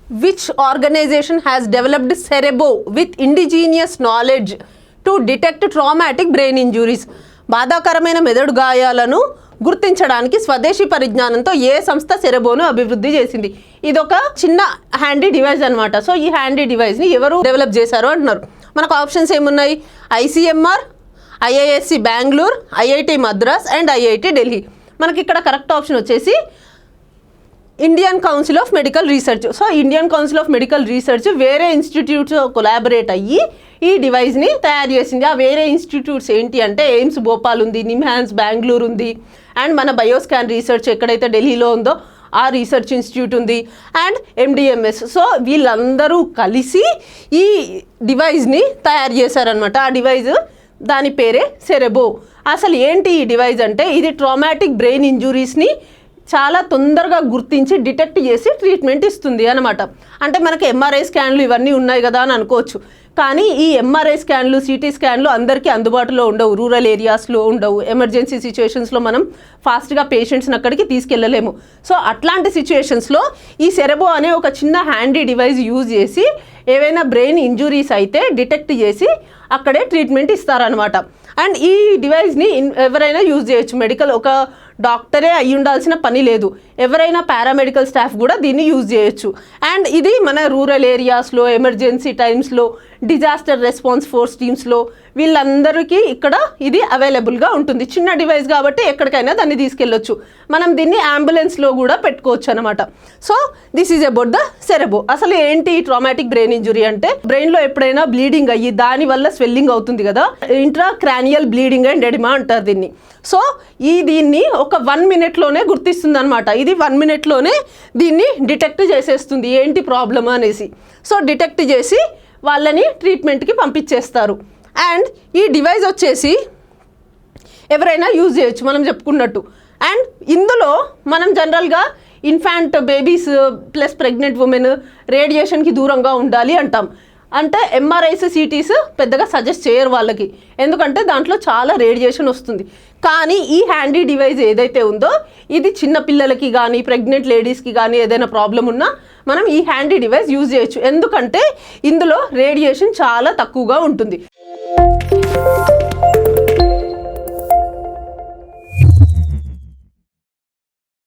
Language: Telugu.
which organization has developed Cerebo with indigenous knowledge to detect traumatic brain injuries? బాధాకరమైన మెదడు గాయాలను గుర్తించడానికి స్వదేశీ పరిజ్ఞానంతో ఏ సంస్థ సెరెబోను అభివృద్ధి చేసింది? ఇది ఒక చిన్న హ్యాండీ డివైస్ అనమాట. సో ఈ హ్యాండీ డివైస్ని ఎవరు డెవలప్ చేశారు అంటున్నారు. మనకు ఆప్షన్స్ ఏమున్నాయి? ICMR, IISc Bengaluru, IIT Madras and IIT Delhi. మనకి ఇక్కడ కరెక్ట్ ఆప్షన్ వచ్చేసి Indian council of medical research. So Indian council of medical research వేరే ఇన్స్టిట్యూట్స్ కొలాబరేట్ అయ్యి ఈ డివైస్ని తయారు చేసింది. ఆ వేరే ఇన్స్టిట్యూట్స్ ఏంటి అంటే ఎయిమ్స్ భోపాల్ ఉంది, నిమ్హాన్స్ బెంగళూరు ఉంది, అండ్ మన బయోస్కాన్ రీసెర్చ్ ఎక్కడైతే ఢిల్లీలో ఉందో ఆ రీసెర్చ్ ఇన్స్టిట్యూట్ ఉంది, అండ్ MDMS. సో వీళ్ళందరూ కలిసి ఈ డివైస్ని తయారు చేశారనమాట. ఆ డివైజ్ దాని పేరే సెరెబో. అసలు ఏంటి ఈ డివైజ్ అంటే ఇది ట్రామాటిక్ బ్రెయిన్ ఇంజురీస్ని చాలా తొందరగా గుర్తించి డిటెక్ట్ చేసి ట్రీట్మెంట్ ఇస్తుంది అనమాట. అంటే మనకి MRI స్కాన్లు ఇవన్నీ ఉన్నాయి కదా అని అనుకోవచ్చు, కానీ ఈ MRI స్కాన్లు, CT స్కాన్లు అందరికీ అందుబాటులో ఉండవు, రూరల్ ఏరియాస్లో ఉండవు, ఎమర్జెన్సీ సిచ్యువేషన్స్లో మనం ఫాస్ట్గా పేషెంట్స్ని అక్కడికి తీసుకెళ్ళలేము. సో అట్లాంటి సిచ్యువేషన్స్లో ఈ సెరెబో అనే ఒక చిన్న హ్యాండీ డివైస్ యూజ్ చేసి ఏవైనా బ్రెయిన్ ఇంజురీస్ అయితే డిటెక్ట్ చేసి అక్కడే ట్రీట్మెంట్ ఇస్తారనమాట. అండ్ ఈ డివైస్ని ఎవరైనా యూజ్ చేయొచ్చు. మెడికల్ ఒక డాక్టరే అయ్యి ఉండాల్సిన పని లేదు, ఎవరైనా పారామెడికల్ స్టాఫ్ కూడా దీన్ని యూజ్ చేయొచ్చు. అండ్ ఇది మన రూరల్ ఏరియాస్లో, ఎమర్జెన్సీ టైమ్స్లో, డిజాస్టర్ రెస్పాన్స్ ఫోర్స్ టీమ్స్లో వీళ్ళందరికీ ఇక్కడ ఇది అవైలబుల్గా ఉంటుంది. చిన్న డివైస్ కాబట్టి ఎక్కడికైనా దాన్ని తీసుకెళ్ళొచ్చు. మనం దీన్ని అంబులెన్స్లో కూడా పెట్టుకోవచ్చు అనమాట. So this is about the cerebrum. అసలు ఏంటి ట్రామాటిక్ బ్రెయిన్ ఇంజురీ అంటే బ్రెయిన్లో ఎప్పుడైనా బ్లీడింగ్ అయ్యి దానివల్ల స్వెల్లింగ్ అవుతుంది కదా, intra cranial bleeding and oedema అంటారు దీన్ని. సో దీన్ని ఒక 1 minute గుర్తిస్తుంది అనమాట. ఇది 1 minute దీన్ని డిటెక్ట్ చేసేస్తుంది ఏంటి ప్రాబ్లమ్ అనేసి. సో డిటెక్ట్ చేసి వాళ్ళని ట్రీట్మెంట్కి పంపించేస్తారు. అండ్ ఈ డివైస్ వచ్చేసి ఎవరైనా యూజ్ చేయొచ్చు మనం చెప్పుకున్నట్టు. అండ్ ఇందులో మనం జనరల్గా infant babies plus pregnant women రేడియేషన్కి దూరంగా ఉండాలి అంటాం. అంటే MRIs, CTs పెద్దగా సజెస్ట్ చేయరు వాళ్ళకి, ఎందుకంటే దాంట్లో చాలా రేడియేషన్ వస్తుంది. కానీ ఈ హ్యాండీ డివైస్ ఏదైతే ఉందో ఇది చిన్న పిల్లలకి కానీ ప్రెగ్నెంట్ లేడీస్కి కానీ ఏదైనా ప్రాబ్లం ఉన్నా మనం ఈ హ్యాండీ డివైస్ యూజ్ చేయొచ్చు, ఎందుకంటే ఇందులో రేడియేషన్ చాలా తక్కువగా ఉంటుంది.